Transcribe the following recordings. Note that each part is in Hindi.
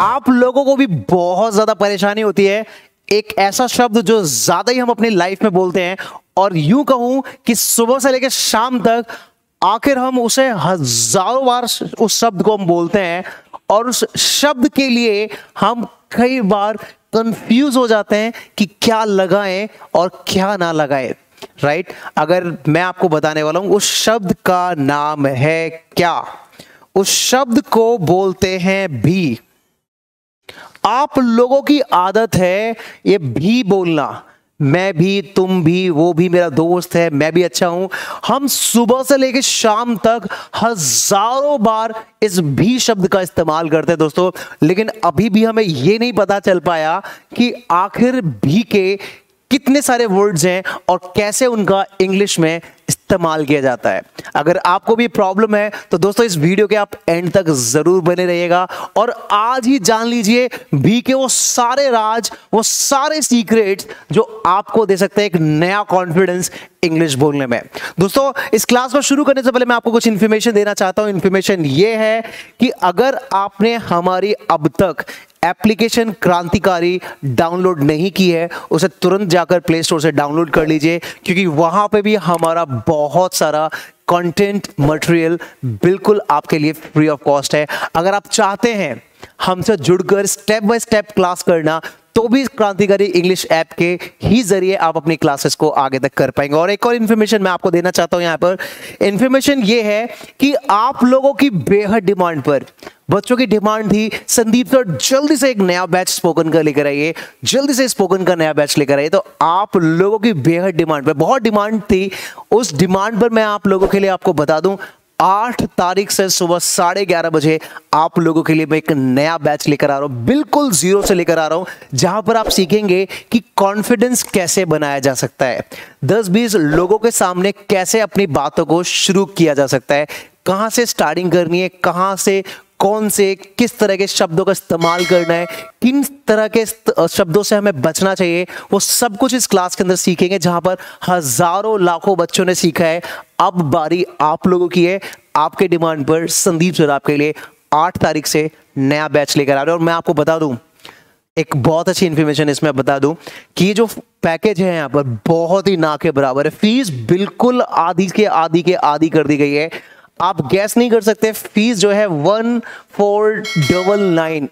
आप लोगों को भी बहुत ज्यादा परेशानी होती है एक ऐसा शब्द जो ज्यादा ही हम अपनी लाइफ में बोलते हैं, और यूं कहूं कि सुबह से लेकर शाम तक आखिर हम उसे हजारों बार उस शब्द को हम बोलते हैं, और उस शब्द के लिए हम कई बार कंफ्यूज हो जाते हैं कि क्या लगाएं और क्या ना लगाएं। राइट? अगर मैं आपको बताने वाला हूं उस शब्द का नाम है क्या? उस शब्द को बोलते हैं भी। आप लोगों की आदत है ये भी बोलना, मैं भी, तुम भी, वो भी मेरा दोस्त है, मैं भी अच्छा हूं। हम सुबह से लेकर शाम तक हजारों बार इस भी शब्द का इस्तेमाल करते हैं दोस्तों, लेकिन अभी भी हमें यह नहीं पता चल पाया कि आखिर भी के कितने सारे वर्ड्स हैं और कैसे उनका इंग्लिश में इस्तेमाल किया जाता है। अगर आपको भी प्रॉब्लम है तो दोस्तों इस वीडियो के आप एंड तक जरूर बने रहिएगा और आज ही जान लीजिए भी के वो सारे राज, वो सारे सीक्रेट्स जो आपको दे सकते हैं एक नया कॉन्फिडेंस इंग्लिश बोलने में। दोस्तों इस क्लास को शुरू करने से पहले मैं आपको कुछ इंफॉर्मेशन देना चाहता हूं। इंफॉर्मेशन ये है कि अगर आपने हमारी अब तक एप्लीकेशन क्रांतिकारी डाउनलोड नहीं की है, उसे तुरंत जाकर प्ले स्टोर से डाउनलोड कर लीजिए, क्योंकि वहां पे भी हमारा बहुत सारा कंटेंट मटेरियल बिल्कुल आपके लिए फ्री ऑफ कॉस्ट है। अगर आप चाहते हैं हमसे जुड़कर स्टेप बाय स्टेप क्लास करना, तो भी क्रांतिकारी इंग्लिश ऐप के ही जरिए आप अपनी क्लासेस को आगे तक कर पाएंगे। और एक और इन्फॉर्मेशन मैं आपको देना चाहता हूं यहां पर। इन्फॉर्मेशन ये है कि आप लोगों की बेहद डिमांड पर, बच्चों की डिमांड थी संदीप सर जल्दी से एक नया बैच स्पोकन का लेकर आइए, जल्दी से स्पोकन का नया बैच लेकर आइए। तो आप लोगों की बेहद डिमांड पर, बहुत डिमांड थी, उस डिमांड पर मैं आप लोगों के लिए आपको बता दूं 8 तारीख से सुबह 11:30 बजे आप लोगों के लिए मैं एक नया बैच लेकर आ रहा हूं, बिल्कुल जीरो से लेकर आ रहा हूं, जहां पर आप सीखेंगे कि कॉन्फिडेंस कैसे बनाया जा सकता है, 10-20 लोगों के सामने कैसे अपनी बातों को शुरू किया जा सकता है, कहां से स्टार्टिंग करनी है, कहां से, कौन से, किस तरह के शब्दों का इस्तेमाल करना है, किन तरह के शब्दों से हमें बचना चाहिए, वो सब कुछ इस क्लास के अंदर सीखेंगे, जहां पर हजारों लाखों बच्चों ने सीखा है। अब बारी आप लोगों की है। आपके डिमांड पर संदीप सर आपके लिए 8 तारीख से नया बैच लेकर आ रहे हैं। और मैं आपको बता दूं एक बहुत अच्छी इंफॉर्मेशन इसमें बता दूं कि ये जो पैकेज है यहाँ पर बहुत ही ना के बराबर है। फीस बिल्कुल आधी के आधी कर दी गई है। आप गैस नहीं कर सकते, फीस जो है 1499,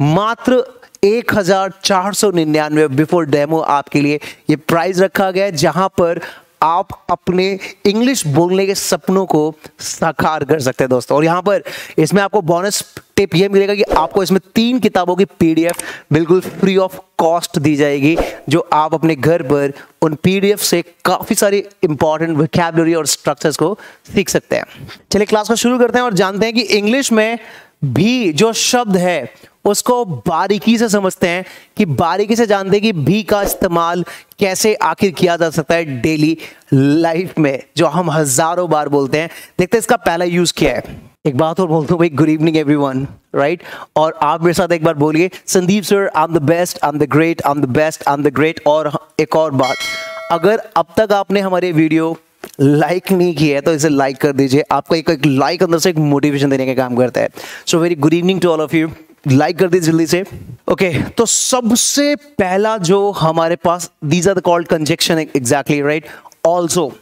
मात्र 1499 बिफोर डेमो आपके लिए ये प्राइस रखा गया है, जहां पर आप अपने इंग्लिश बोलने के सपनों को साकार कर सकते हैं दोस्तों। और यहां पर इसमें आपको बोनस टिप ये मिलेगा कि आपको इसमें 3 किताबों की पीडीएफ बिल्कुल फ्री ऑफ कॉस्ट दी जाएगी, जो आप अपने घर पर उन पीडीएफ से काफी सारी इंपॉर्टेंट वोकैबुलरी और स्ट्रक्चर्स को सीख सकते हैं। चलिए क्लास को शुरू करते हैं और जानते हैं कि इंग्लिश में भी जो शब्द है उसको बारीकी से समझते हैं, कि बारीकी से जानते हैं कि भी का इस्तेमाल कैसे आखिर किया जा सकता है डेली लाइफ में, जो हम हजारों बार बोलते हैं। देखते हैं इसका पहला यूज क्या है। एक बात और बोलता हूँ भाई, गुड इवनिंग एवरीवन, राइट? और आप मेरे साथ एक बार बोलिए, Sandeep sir I am the best, I am the great, I am the best, I am the great. और एक और बात, अगर अब तक आपने हमारे वीडियो लाइक नहीं किया है तो इसे लाइक कर दीजिए। आपका एक लाइक अंदर से एक मोटिवेशन देने का काम करता है। So very good evening to all of you, like कर दीजिए जल्दी से। ओके, तो सबसे पहला जो हमारे पास, these are the called conjunction exactly, right? Also,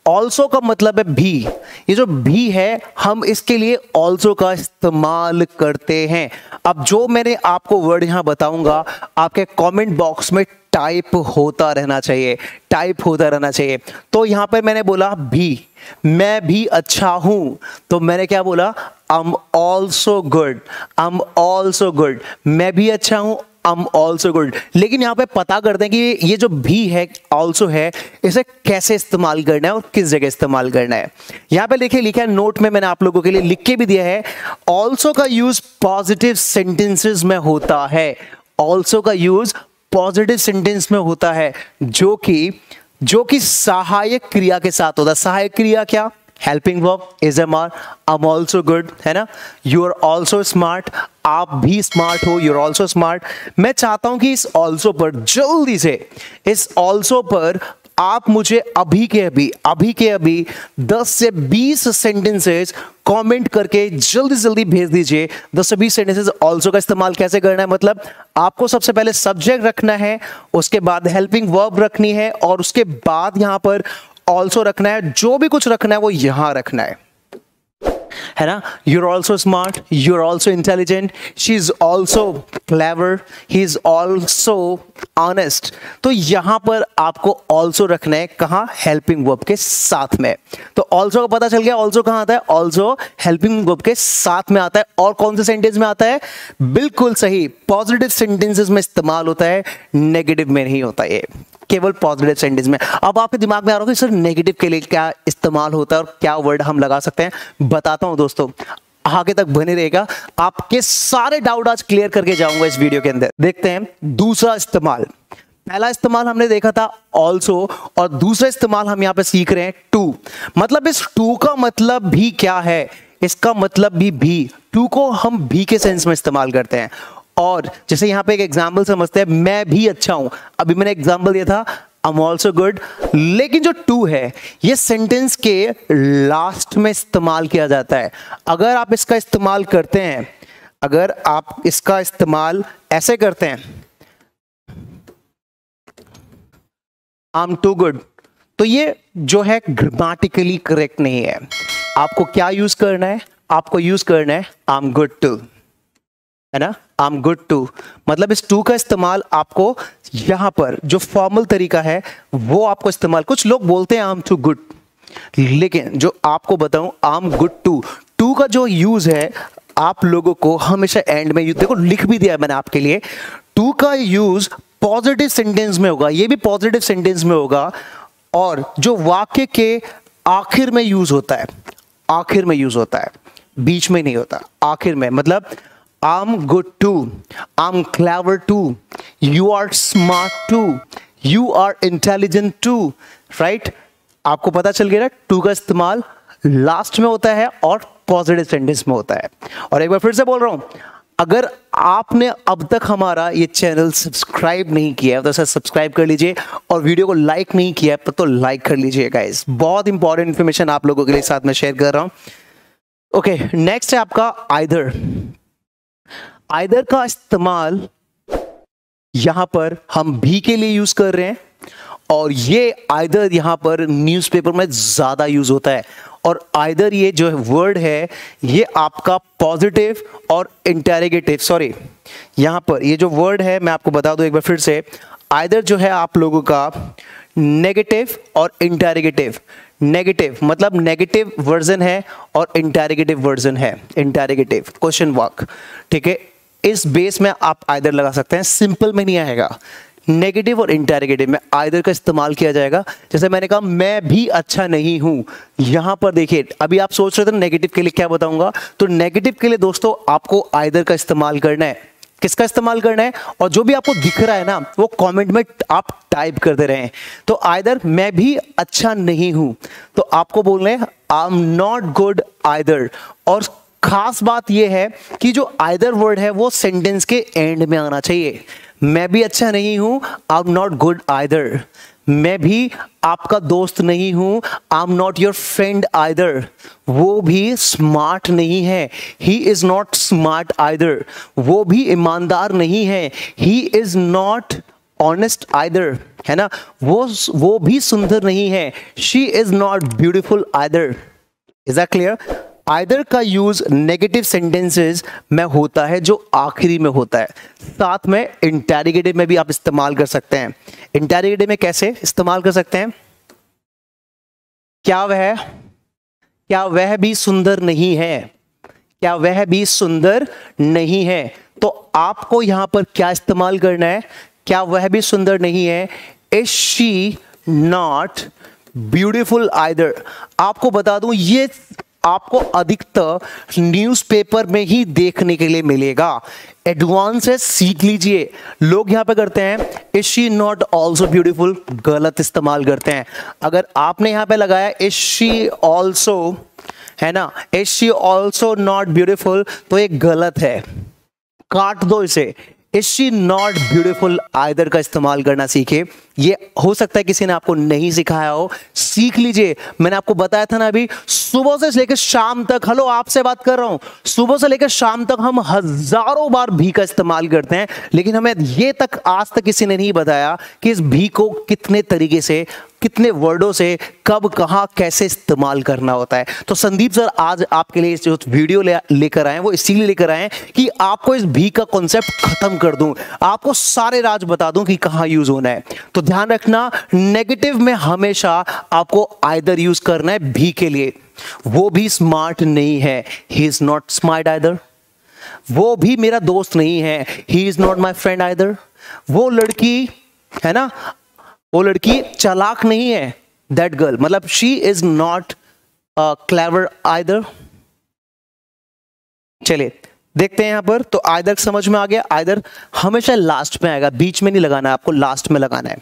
also का मतलब है भी। ये जो भी है हम इसके लिए ऑल्सो का इस्तेमाल करते हैं। अब जो मैंने आपको वर्ड यहां बताऊंगा आपके कमेंट बॉक्स में टाइप होता रहना चाहिए, टाइप होता रहना चाहिए। तो यहां पर मैंने बोला भी, मैं भी अच्छा हूं, तो मैंने क्या बोला? I'm also good, I'm also good, मैं भी अच्छा हूं, I'm also good। लेकिन यहां पे पता करते हैं कि ये जो भी है, also है, इसे कैसे इस्तेमाल करना है और किस जगह इस्तेमाल करना है। यहां पे देखिए लिखा है, नोट में मैंने आप लोगों के लिए लिख के भी दिया है, also का यूज पॉजिटिव सेंटेंसेस में होता है। also का यूज पॉजिटिव सेंटेंस में होता है, जो कि सहायक क्रिया के साथ होता है। सहायक क्रिया क्या? Helping verb, is am are, I am also good, है ना? यू आर ऑल्सो स्मार्ट, आप भी स्मार्ट हो, यू आर ऑल्सो स्मार्ट। मैं चाहता हूं कि इस ऑल्सो पर जल्दी से, इस ऑल्सो पर आप मुझे अभी के अभी 10 से 20 सेंटेंसेस कमेंट करके जल्दी जल्दी भेज दीजिए। 10 से 20 सेंटेंसेस ऑल्सो का इस्तेमाल कैसे करना है, मतलब आपको सबसे पहले सब्जेक्ट रखना है, उसके बाद हेल्पिंग वर्ब रखनी है, और उसके बाद यहां पर ऑल्सो रखना है। जो भी कुछ रखना है वो यहां रखना है ना। You're also smart, you're also intelligent, she's also clever, he's also honest। तो यहां पर आपको also रखना है, कहां, helping verb के साथ में। तो also का पता चल गया, also कहां आता है, also helping verb के साथ में आता है। और कौन से सेंटेंस में आता है, बिल्कुल सही, पॉजिटिव सेंटेंसेस में इस्तेमाल होता है, नेगेटिव में नहीं होता ये, केवल पॉजिटिव सेंटेंस में। अब आपके दिमाग में आ रहा होगा सर नेगेटिव के लिए क्या इस्तेमाल होता है और क्या वर्ड हम लगा सकते हैं, बताता हूं दोस्तों, आगे तक बने रहेगा, आपके सारे डाउट आज क्लियर करके जाऊंगा इस वीडियो के अंदर। देखते हैं दूसरा इस्तेमाल। पहला इस्तेमाल हमने देखा था ऑल्सो, और दूसरा इस्तेमाल हम यहां पे सीख रहे हैं टू। मतलब इस टू का मतलब भी क्या है, इसका मतलब भी टू को हम भी के सेंस में इस्तेमाल करते हैं। और जैसे यहां पे एक एग्जांपल समझते हैं, मैं भी अच्छा हूं, अभी मैंने एग्जांपल दिया था आई एम ऑल्सो गुड, लेकिन जो टू है ये सेंटेंस के लास्ट में इस्तेमाल किया जाता है। अगर आप इसका इस्तेमाल करते हैं, अगर आप इसका इस्तेमाल ऐसे करते हैं, आई एम टू गुड, तो ये जो है ग्रामेटिकली करेक्ट नहीं है। आपको क्या यूज करना है, आपको यूज करना है आई एम गुड टू, है ना, आई एम गुड टू। मतलब इस टू का इस्तेमाल आपको यहां पर जो फॉर्मल तरीका है वो आपको इस्तेमाल, कुछ लोग बोलते हैं आई एम टू गुड, लेकिन जो आपको बताऊं I am good too, too का जो यूज है आप लोगों को हमेशा एंड में, देखो लिख भी दिया मैंने आपके लिए, टू का यूज पॉजिटिव सेंटेंस में होगा, ये भी पॉजिटिव सेंटेंस में होगा, और जो वाक्य के आखिर में यूज होता है, आखिर में यूज होता है, बीच में नहीं होता, आखिर में। मतलब I'm good too, I'm clever too, you are smart too, you are intelligent too, right? आपको पता चल गया ना, टू का इस्तेमाल लास्ट में होता है और पॉजिटिव सेंटेंस में होता है। और एक बार फिर से बोल रहा हूं, अगर आपने अब तक हमारा ये चैनल सब्सक्राइब नहीं किया है तो सर सब्सक्राइब कर लीजिए, और वीडियो को लाइक नहीं किया है तो लाइक कर लीजिए गाइस, बहुत इंपॉर्टेंट इंफॉर्मेशन आप लोगों के लिए साथ में शेयर कर रहा हूं। ओके, नेक्स्ट है आपका आइदर। आइदर का इस्तेमाल यहां पर हम भी के लिए यूज कर रहे हैं, और ये आइदर यहां पर न्यूज़पेपर में ज्यादा यूज होता है। और आइदर ये जो वर्ड है ये आपका पॉजिटिव और इंटेरोगेटिव, सॉरी यहां पर ये जो वर्ड है मैं आपको बता दूं एक बार फिर से, आइदर जो है आप लोगों का नेगेटिव और इंटेरोगेटिव। नेगेटिव मतलब नेगेटिव वर्जन है और इंटेरोगेटिव वर्जन है, इंटेरोगेटिव क्वेश्चन वर्क, ठीक है। इस बेस में आप आइदर लगा सकते हैं, सिंपल में नहीं आएगा, नेगेटिव और इंटेरोगेटिव में आइदर का इस्तेमाल किया जाएगा। जैसे मैंने कहा मैं भी अच्छा नहीं हूं, यहां पर देखिए, अभी आप सोच रहे थे नेगेटिव के लिए क्या बताऊंगा, तो नेगेटिव के लिए दोस्तों आपको आइदर का इस्तेमाल करना है। किसका इस्तेमाल करना है, और जो भी आपको दिख रहा है ना वो कमेंट में आप टाइप करते रहें। तो आइदर मैं भी अच्छा नहीं हूं, तो आपको बोलना है I am not good either. और खास बात यह है कि जो आइदर वर्ड है वो सेंटेंस के एंड में आना चाहिए। मैं भी अच्छा नहीं हूं, I am not good either. मैं भी आपका दोस्त नहीं हूं, I am not your friend either. वो भी स्मार्ट नहीं है, he is not smart either. वो भी ईमानदार नहीं है, he is not honest either, है ना। वो भी सुंदर नहीं है, she is not beautiful either. Is that clear. Either का यूज नेगेटिव सेंटेंसेस में होता है जो आखिरी में होता है, साथ में इंटेरोगेटिव में भी आप इस्तेमाल कर सकते हैं। इंटेरोगेटिव में कैसे इस्तेमाल कर सकते हैं, क्या वह भी सुंदर नहीं है, क्या वह भी सुंदर नहीं है। तो आपको यहां पर क्या इस्तेमाल करना है, क्या वह भी सुंदर नहीं है, is she not beautiful either. आपको बता दूं ये आपको अधिकतर न्यूज़पेपर में ही देखने के लिए मिलेगा, एडवांस है, सीख लीजिए। लोग यहां पे करते हैं is she not also beautiful, गलत इस्तेमाल करते हैं। अगर आपने यहां पे लगाया इज शी ऑल्सो, है ना, is she also not beautiful, तो ये गलत है, काट दो इसे। Is she not beautiful either का इस्तेमाल करना सीखे, ये हो सकता है किसी ने आपको नहीं सिखाया हो, सीख लीजिए। मैंने आपको बताया था ना अभी, सुबह से लेकर शाम तक, हेलो आपसे बात कर रहा हूं, सुबह से लेकर शाम तक हम हजारों बार भी का इस्तेमाल करते हैं, लेकिन हमें ये तक आज तक किसी ने नहीं बताया कि इस भी को कितने तरीके से, कितने वर्डों से, कब, कहां, कैसे इस्तेमाल करना होता है। तो संदीप सर आज आपके लिए जो वीडियो लेकर आए हैं वो इसीलिए लेकर आए हैं कि आपको इस भी का कॉन्सेप्ट खत्म कर दूं, आपको सारे राज बता दूं कि कहां यूज होना है। तो ध्यान रखना, नेगेटिव में हमेशा आपको आइदर यूज करना है भी के लिए। वो भी स्मार्ट नहीं है, he is not smart either. वो भी मेरा दोस्त नहीं है, he is not my friend either. वो लड़की है ना, वो लड़की चालाक नहीं है, दैट गर्ल, मतलब she is not clever either. चलिए देखते हैं यहां पर। तो आइदर समझ में आ गया, आइदर हमेशा लास्ट में आएगा, बीच में नहीं लगाना है, आपको लास्ट में लगाना है।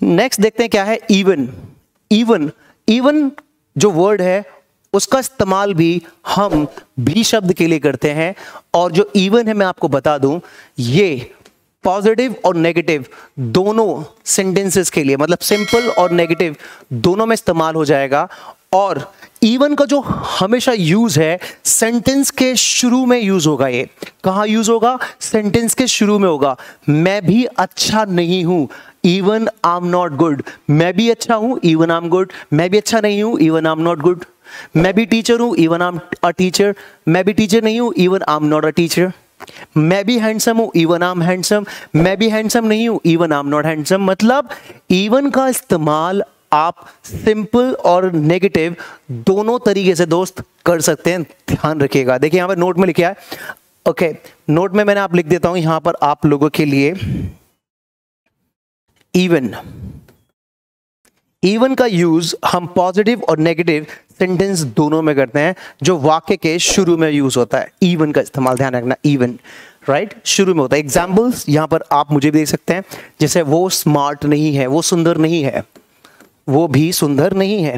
नेक्स्ट देखते हैं क्या है, इवन। इवन, इवन जो वर्ड है उसका इस्तेमाल भी हम भी शब्द के लिए करते हैं, और जो इवन है मैं आपको बता दूं, ये पॉजिटिव और नेगेटिव दोनों सेंटेंसेस के लिए, मतलब सिंपल और नेगेटिव दोनों में इस्तेमाल हो जाएगा। और इवन का जो हमेशा यूज है सेंटेंस के शुरू में यूज होगा। ये कहां यूज होगा, सेंटेंस के शुरू में होगा। मैं भी अच्छा नहीं हूं, even I am not good. मैं भी अच्छा हूं, इवन आई एम गुड। मैं भी अच्छा नहीं हूं, even I am not good. मैं भी टीचर हूं, even I am a teacher. मैं भी टीचर नहीं हूं, even I am not a teacher. मैं भी हैंडसम हूं, इवन आई एम हैंडसम। मैं भी हैंडसम नहीं हूं, even I am not handsome. मतलब इवन का इस्तेमाल आप सिंपल और नेगेटिव दोनों तरीके से दोस्त कर सकते हैं, ध्यान रखिएगा। देखिए यहां पर नोट में लिखा है, ओके नोट में मैंने आप लिख देता हूं यहां पर आप लोगों के लिए। इवन, इवन का यूज हम पॉजिटिव और नेगेटिव सेंटेंस दोनों में करते हैं, जो वाक्य के शुरू में यूज होता है। इवन का इस्तेमाल ध्यान रखना, इवन राइट शुरू में होता है। एग्जाम्पल्स यहां पर आप मुझे भी देख सकते हैं, जैसे वो स्मार्ट नहीं है, वो सुंदर नहीं है, वो भी सुंदर नहीं है,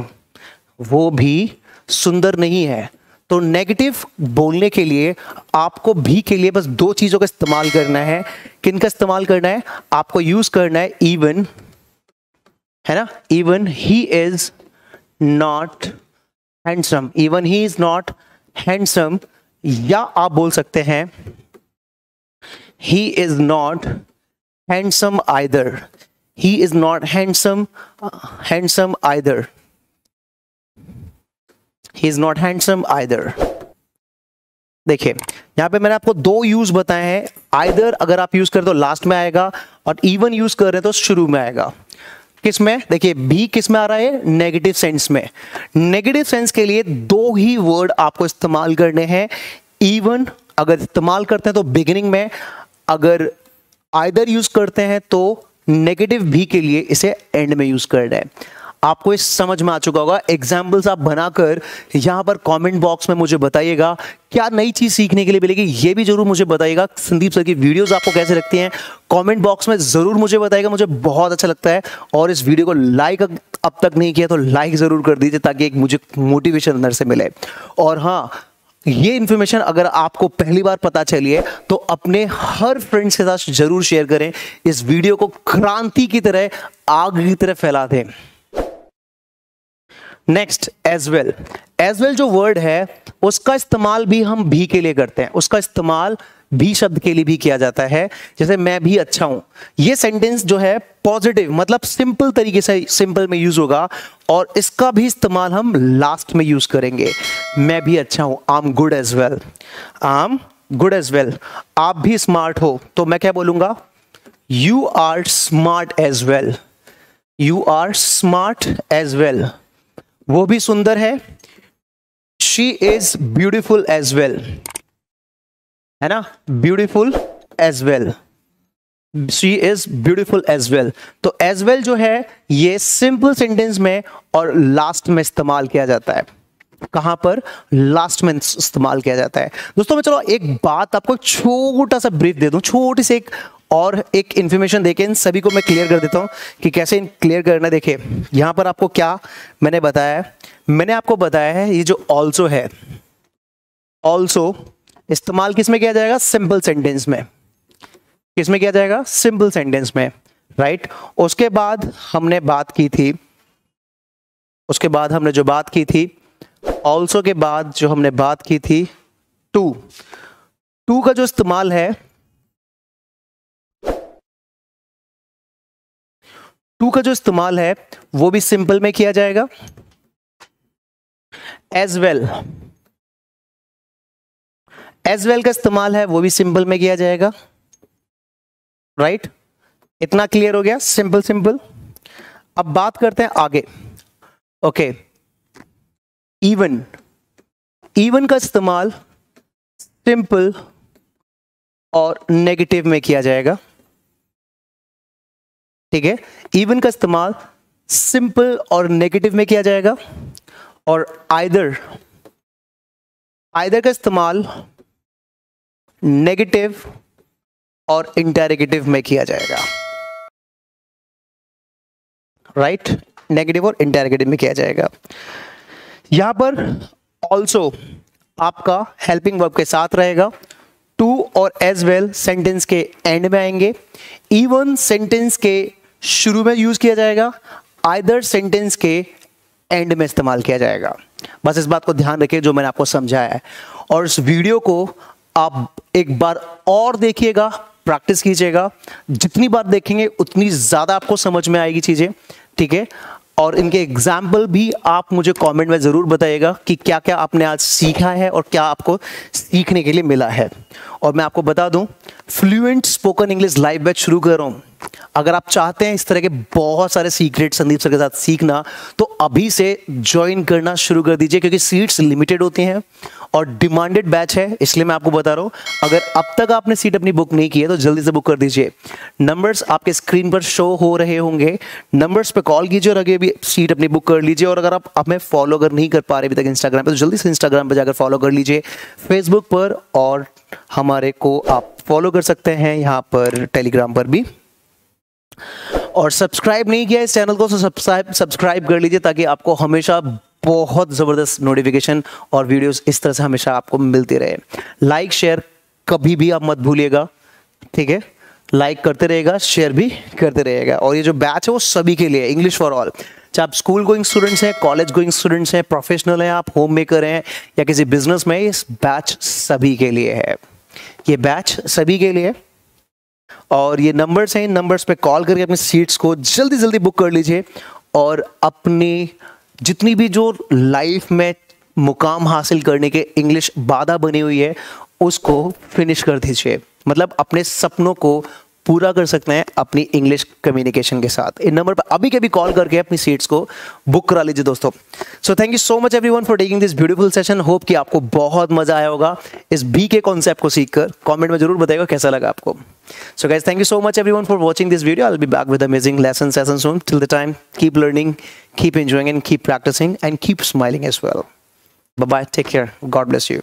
वो भी सुंदर नहीं है। तो नेगेटिव बोलने के लिए आपको भी के लिए बस दो चीजों का इस्तेमाल करना है। किन का इस्तेमाल करना है, आपको यूज करना है इवन, है ना, even he is not handsome, even he is not handsome. या आप बोल सकते हैं he is not handsome either, he is not handsome either, he is not handsome either। देखिए यहां पे मैंने आपको दो यूज बताए हैं। आइदर अगर आप यूज करें तो लास्ट में आएगा, और इवन यूज कर रहे हैं तो शुरू में आएगा। किस में, देखिए भी किस में आ रहा है, नेगेटिव सेंस में। नेगेटिव सेंस के लिए दो ही वर्ड आपको इस्तेमाल करने हैं। इवन अगर इस्तेमाल करते हैं तो बिगिनिंग में, अगर आइदर यूज करते हैं तो नेगेटिव भी के लिए इसे एंड में यूज करना है। आपको इस समझ में आ चुका होगा। एग्जाम्पल्स आप बनाकर यहां पर कमेंट बॉक्स में मुझे बताइएगा क्या नई चीज सीखने के लिए मिलेगी। ये भी जरूर मुझे बताइएगा संदीप सर की वीडियोस आपको कैसे लगती हैं, कमेंट बॉक्स में जरूर मुझे बताइएगा, मुझे बहुत अच्छा लगता है। और इस वीडियो को लाइक अब तक नहीं किया तो लाइक जरूर कर दीजिए, ताकि एक मुझे मोटिवेशन अंदर से मिले। और हाँ, ये इंफॉर्मेशन अगर आपको पहली बार पता चली है तो अपने हर फ्रेंड्स के साथ जरूर शेयर करें। इस वीडियो को क्रांति की तरह, आग की तरह फैला दें। Next, as well. As well जो वर्ड है उसका इस्तेमाल भी हम भी के लिए करते हैं। उसका इस्तेमाल भी शब्द के लिए भी किया जाता है। जैसे मैं भी अच्छा हूं, ये सेंटेंस जो है पॉजिटिव, मतलब सिंपल तरीके से सिंपल में यूज होगा, और इसका भी इस्तेमाल हम लास्ट में यूज करेंगे। मैं भी अच्छा हूं, I am good as well, I am good as well. आप भी स्मार्ट हो तो मैं क्या बोलूंगा, you are smart as well, you are smart as well. वो भी सुंदर है, she is beautiful as well, है ना, beautiful as well, she is beautiful as well. तो एज वेल जो है ये सिंपल सेंटेंस में और लास्ट में इस्तेमाल किया जाता है। कहां पर, लास्ट में इस्तेमाल किया जाता है। दोस्तों मैं चलो एक बात आपको छोटा सा ब्रीफ दे दूं, छोटी सी एक इंफॉर्मेशन देके इन सभी को मैं क्लियर कर देता हूं कि कैसे क्लियर करना है। देखिए यहां पर आपको क्या मैंने बताया है, मैंने आपको बताया है ये जो ऑल्सो है, ऑल्सो इस्तेमाल किस में किया जाएगा, सिंपल सेंटेंस में। किस में किया जाएगा, सिंपल सेंटेंस में। राइट। उसके बाद हमने बात की थी, उसके बाद हमने जो बात की थी ऑल्सो के बाद जो हमने बात की थी टू का जो इस्तेमाल है, टू का जो इस्तेमाल है वो भी सिंपल में किया जाएगा। एज वेल का इस्तेमाल है वो भी सिंपल में किया जाएगा। राइट, इतना क्लियर हो गया, सिंपल सिंपल। अब बात करते हैं आगे। ओके, इवन का इस्तेमाल सिंपल और नेगेटिव में किया जाएगा। ठीक है, इवन का इस्तेमाल सिंपल और नेगेटिव में किया जाएगा, और आइदर का इस्तेमाल नेगेटिव और इंटरोगेटिव में किया जाएगा। राइट, नेगेटिव और इंटरोगेटिव में किया जाएगा। यहां पर ऑल्सो आपका हेल्पिंग वर्ब के साथ रहेगा। टू और एज वेल सेंटेंस के एंड में आएंगे। इवन सेंटेंस के शुरू में यूज किया जाएगा, आइदर सेंटेंस के एंड में इस्तेमाल किया जाएगा। बस इस बात को ध्यान रखिए जो मैंने आपको समझाया है, और इस वीडियो को आप एक बार और देखिएगा, प्रैक्टिस कीजिएगा। जितनी बार देखेंगे उतनी ज्यादा आपको समझ में आएगी चीजें। ठीक है, और इनके एग्जाम्पल भी आप मुझे कमेंट में जरूर बताइएगा कि क्या क्या आपने आज सीखा है और क्या आपको सीखने के लिए मिला है। और मैं आपको बता दूं, fluent spoken English live batch शुरू कर रहा हूं। अगर आप चाहते हैं इस तरह के बहुत सारे सीक्रेट संदीप सर के साथ सीखना, तो अभी से ज्वाइन करना शुरू कर दीजिए, क्योंकि सीट्स लिमिटेड होती हैं और डिमांडेड बैच है, इसलिए मैं आपको बता रहा हूं। अगर अब तक आपने सीट अपनी बुक नहीं की है तो जल्दी से बुक कर दीजिए। नंबर्स आपके स्क्रीन पर शो हो रहे होंगे, नंबर्स पे कॉल कीजिए और आगे भी सीट अपनी बुक कर लीजिए। और अगर आप हमें फॉलो अगर नहीं कर पा रहे अभी तक इंस्टाग्राम पे, तो जल्दी से इंस्टाग्राम पे जाकर फॉलो कर लीजिए, फेसबुक पर, और हमारे को आप फॉलो कर सकते हैं यहाँ पर टेलीग्राम पर भी। और सब्सक्राइब नहीं किया इस चैनल को तो सब्सक्राइब कर लीजिए, ताकि आपको हमेशा बहुत जबरदस्त नोटिफिकेशन और वीडियोस इस तरह से हमेशा आपको मिलती रहे। लाइक शेयर कभी भी आप मत भूलिएगा। ठीक है, लाइक करते रहेगा, शेयर भी करते रहेगा। और ये जो बैच है वो सभी के लिए, इंग्लिश फॉर ऑल। चाहे आप स्कूल गोइंग स्टूडेंट्स हैं, कॉलेज गोइंग स्टूडेंट्स हैं, प्रोफेशनल हैं, आप होम मेकर हैं या किसी बिजनेस में, इस बैच सभी के लिए है। ये बैच सभी के लिए। और ये नंबर्स हैं, इन नंबर्स पे कॉल करके अपनी सीट्स को जल्दी जल्दी बुक कर लीजिए, और अपनी जितनी भी जो लाइफ में मुकाम हासिल करने के इंग्लिश बाधा बनी हुई है उसको फिनिश कर दीजिए। मतलब अपने सपनों को पूरा कर सकते हैं अपनी इंग्लिश कम्युनिकेशन के साथ। इन नंबर पर अभी के भी कॉल करके अपनी सीट्स को बुक करा लीजिए दोस्तों। So thank you so much everyone for taking this beautiful session. Hope कि आपको बहुत मजा आया होगा इस बी के कॉन्सेप्ट को सीखकर। कमेंट में जरूर बताइएगा कैसा लगा आपको। So guys, thank you so much everyone for watching this video. I will be back with amazing lesson session soon. Till the time, keep learning, keep enjoying and keep practising and keep smiling as well. Bye bye, take care, God bless you.